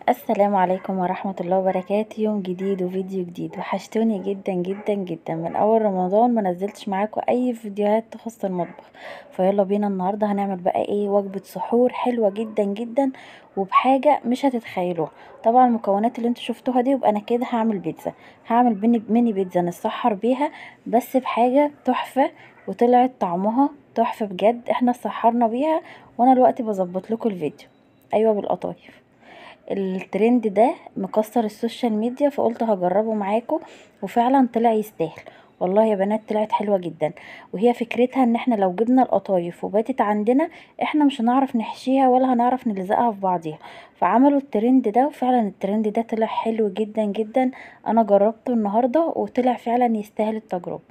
السلام عليكم ورحمة الله وبركاته. يوم جديد وفيديو جديد. وحشتوني جدا جدا جدا. من اول رمضان ما نزلتش معاكم اي فيديوهات تخص المطبخ، فيلا بينا النهارده هنعمل بقى ايه وجبة سحور حلوة جدا جدا وبحاجة مش هتتخيلوها. طبعا المكونات اللي انتوا شفتوها دي، يبقى انا كده هعمل بيتزا. هعمل ميني بيتزا نسحر بيها، بس بحاجة تحفة وطلعت طعمها تحفة بجد. احنا سحرنا بيها وانا دلوقتي بظبط لكم الفيديو. ايوه، بالقطايف. الترند ده مكسر السوشيال ميديا، فقلت هجربه معاكم وفعلا طلع يستاهل. والله يا بنات طلعت حلوة جدا. وهي فكرتها ان احنا لو جبنا القطايف وباتت عندنا، احنا مش هنعرف نحشيها ولا هنعرف نلزقها في بعضيها. فعملوا الترند ده، وفعلا الترند ده طلع حلو جدا جدا. انا جربته النهاردة وطلع فعلا يستاهل التجربة.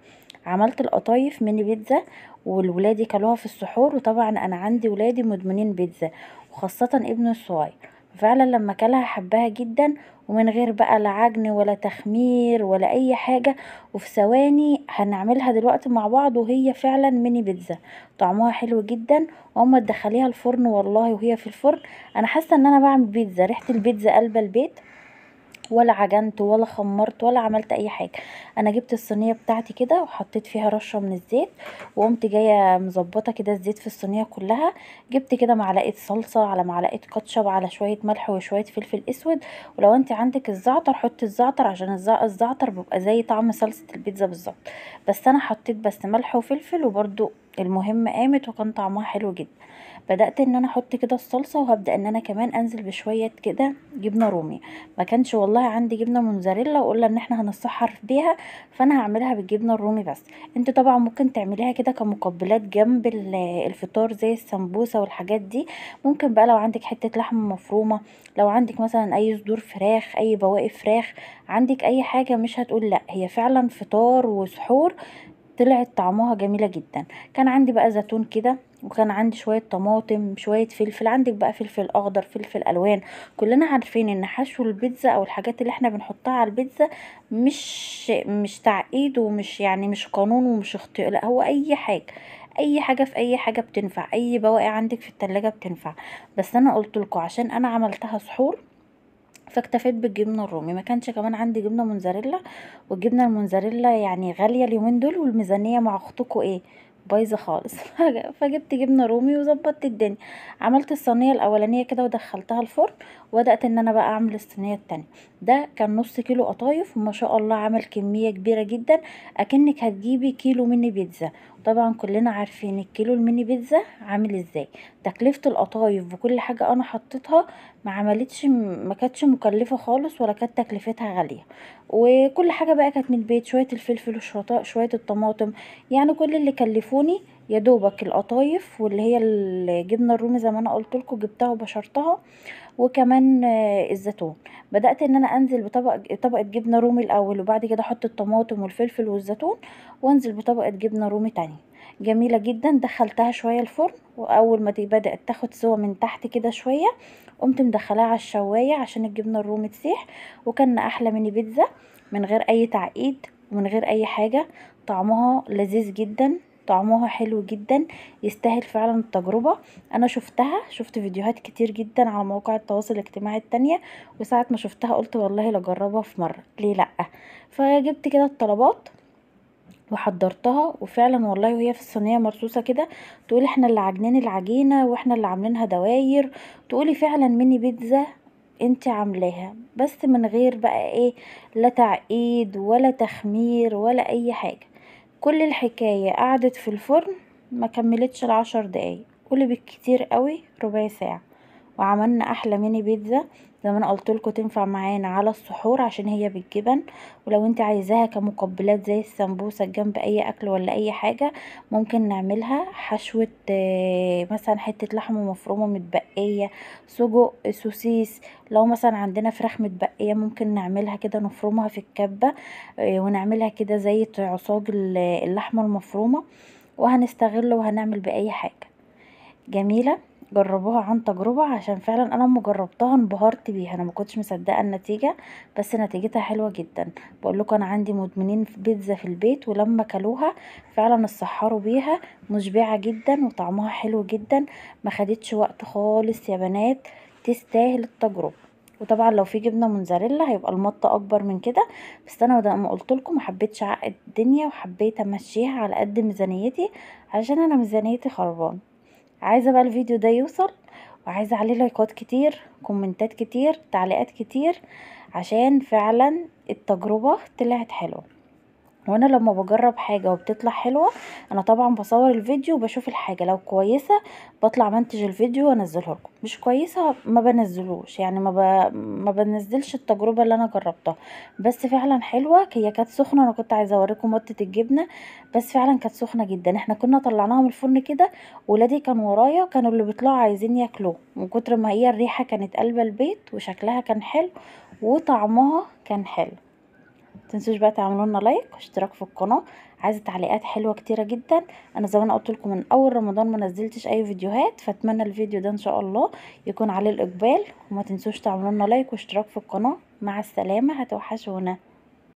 عملت القطايف ميني بيتزا، والولادي كلوها في السحور. وطبعا انا عندي ولادي مدمنين بيتزا، وخاصة ابني الصغير. فعلا لما كلها حبها جدا، ومن غير بقى لا عجن ولا تخمير ولا اي حاجة. وفي ثواني هنعملها دلوقتي مع بعض، وهي فعلا ميني بيتزا. طعمها حلو جدا. واما تدخليها الفرن والله وهي في الفرن، انا حاسة ان انا بعمل بيتزا. ريحة البيتزا قلبة البيت، ولا عجنت ولا خمرت ولا عملت اي حاجه. انا جبت الصينيه بتاعتي كده وحطيت فيها رشه من الزيت، وقمت جايه مظبطه كده الزيت في الصينيه كلها. جبت كده معلقه صلصه على معلقه كاتشب على شويه ملح وشويه فلفل اسود. ولو انت عندك الزعتر حطي الزعتر، عشان الزعتر بيبقى زي طعم صلصه البيتزا بالظبط. بس انا حطيت بس ملح وفلفل وبرده المهم قامت وكان طعمها حلو جدا. بدأت ان انا احط كده الصلصه، وهبدأ ان انا كمان انزل بشويه كده جبنه رومي. ما كانش والله عندي جبنه موتزاريلا وقلنا ان احنا هنسحر بيها، فانا هعملها بالجبنه الرومي بس. انت طبعا ممكن تعمليها كده كمقبلات جنب الفطار زي السمبوسه والحاجات دي. ممكن بقى لو عندك حته لحمه مفرومه، لو عندك مثلا اي صدور فراخ، اي بواقي فراخ، عندك اي حاجه مش هتقول لا. هي فعلا فطار وسحور طلعت طعمها جميلة جدا. كان عندي بقى زيتون كده، وكان عندي شوية طماطم شوية فلفل. عندك بقى فلفل اخضر فلفل الوان. كلنا عارفين ان حشو البيتزا او الحاجات اللي احنا بنحطها على البيتزا مش تعقيد، ومش يعني مش قانون ومش اختيار. لا، هو اي حاجة، اي حاجة في اي حاجة بتنفع. اي بواقي عندك في التلاجة بتنفع. بس انا قلت لكم عشان انا عملتها سحور، فاكتفيت بالجبنه الرومي. ما كانش كمان عندي جبنه موتزاريلا، والجبنه الموتزاريلا يعني غاليه اليومين دول، والميزانيه مع اختكم ايه بايظه خالص. فجبت جبنه رومي وظبطت الدنيا. عملت الصينيه الاولانيه كده ودخلتها الفرن، وبدات ان انا بقى اعمل الصينيه التانية. ده كان نص كيلو قطايف، وما شاء الله عمل كميه كبيره جدا، اكنك هتجيبي كيلو ميني بيتزا. طبعا كلنا عارفين الكيلو الميني بيتزا عامل ازاي. تكلفه القطايف بكل حاجه انا حطيتها ما كانتش مكلفة خالص، ولا كانت تكلفتها غالية. وكل حاجة بقى كانت من البيت، شوية الفلفل والشطاء شوية الطماطم. يعني كل اللي كلفوني يا دوبك القطايف، واللي هي الجبنة الرومي زي ما انا قلت لكم جبتها وبشرتها، وكمان الزيتون. بدأت ان انا انزل طبقة جبنة رومي الاول، وبعد كده احط الطماطم والفلفل والزيتون، وانزل بطبقة جبنة رومي تانية جميلة جدا. دخلتها شوية الفرن، واول ما بدأت تاخد سوا من تحت كده شوية، قمت مدخلاها على الشواية عشان الجبنة الرومي تسيح. وكان احلى ميني بيتزا من غير اي تعقيد ومن غير اي حاجة. طعمها لذيذ جدا، طعمها حلو جدا، يستاهل فعلا التجربة. انا شفت فيديوهات كتير جدا على مواقع التواصل الاجتماعي التانية، وساعة ما شفتها قلت والله لجربها في مرة، ليه لأ. فجبت كده الطلبات وحضرتها، وفعلا والله وهي في الصينيه مرصوصه كده، تقولي احنا اللي عاجنين العجينه واحنا اللي عاملينها دواير. تقولي فعلا ميني بيتزا انت عاملاها، بس من غير بقى ايه، لا تعقيد ولا تخمير ولا اي حاجه. كل الحكايه قعدت في الفرن ما كملتش ال10 دقايق، قولي بالكتير قوي ربع ساعه، وعملنا احلى ميني بيتزا. زي ما انا قلت لكم تنفع معانا على السحور عشان هي بالجبن. ولو انت عايزاها كمقبلات زي السمبوسه جنب اي اكل ولا اي حاجه، ممكن نعملها حشوه مثلا حته لحمه مفرومه متبقيه، سجق، سوسيس. لو مثلا عندنا فراخ متبقيه ممكن نعملها كده نفرمها في الكبه، ونعملها كده زي عصاج اللحمه المفرومه، وهنستغله وهنعمل باي حاجه جميلة. جربوها عن تجربة، عشان فعلا انا لما جربتها انبهرت بيها. انا ما كنتش مصدقة النتيجة، بس نتيجتها حلوة جدا. بقول لكم انا عندي مدمنين في بيتزا في البيت، ولما كلوها فعلا اتسحروا بيها. مشبعة جدا وطعمها حلو جدا. ما خدتش وقت خالص يا بنات، تستاهل التجربة. وطبعا لو في جبنه موتزاريلا هيبقى المطه اكبر من كده. بس انا زي ما قلت لكم ما حبيتش اعقد الدنيا، وحبيت امشيها على قد ميزانيتي عشان انا ميزانيتي خربان. عايزه بقى الفيديو ده يوصل، وعايزه عليه لايكات كتير، كومنتات كتير، تعليقات كتير، عشان فعلا التجربه طلعت حلوه. وانا لما بجرب حاجة وبتطلع حلوة، انا طبعا بصور الفيديو وبشوف الحاجة، لو كويسة بطلع منتج الفيديو وانزله لكم، مش كويسة ما بنزلوش، يعني ما بنزلش التجربة اللي انا جربتها. بس فعلا حلوة، هي كانت سخنة، انا كنت عايزة اوريكم مطة الجبنة، بس فعلا كانت سخنة جدا. احنا كنا طلعناها من الفرن كده، ولادي كان ورايا، كانوا اللي بيطلعوا عايزين ياكلوه من كتر ما هي الريحة كانت قلبة البيت، وشكلها كان حلو، وطعمها كان حلو. متنسوش بقى تعملوا لنا لايك واشتراك في القناه. عايزه تعليقات حلوه كتيره جدا. انا زي ما انا قلت لكم من اول رمضان ما نزلتش اي فيديوهات، فاتمنى الفيديو ده ان شاء الله يكون عليه الاقبال. وما تنسوش تعملوا لنا لايك واشتراك في القناه. مع السلامه، هتوحشونا.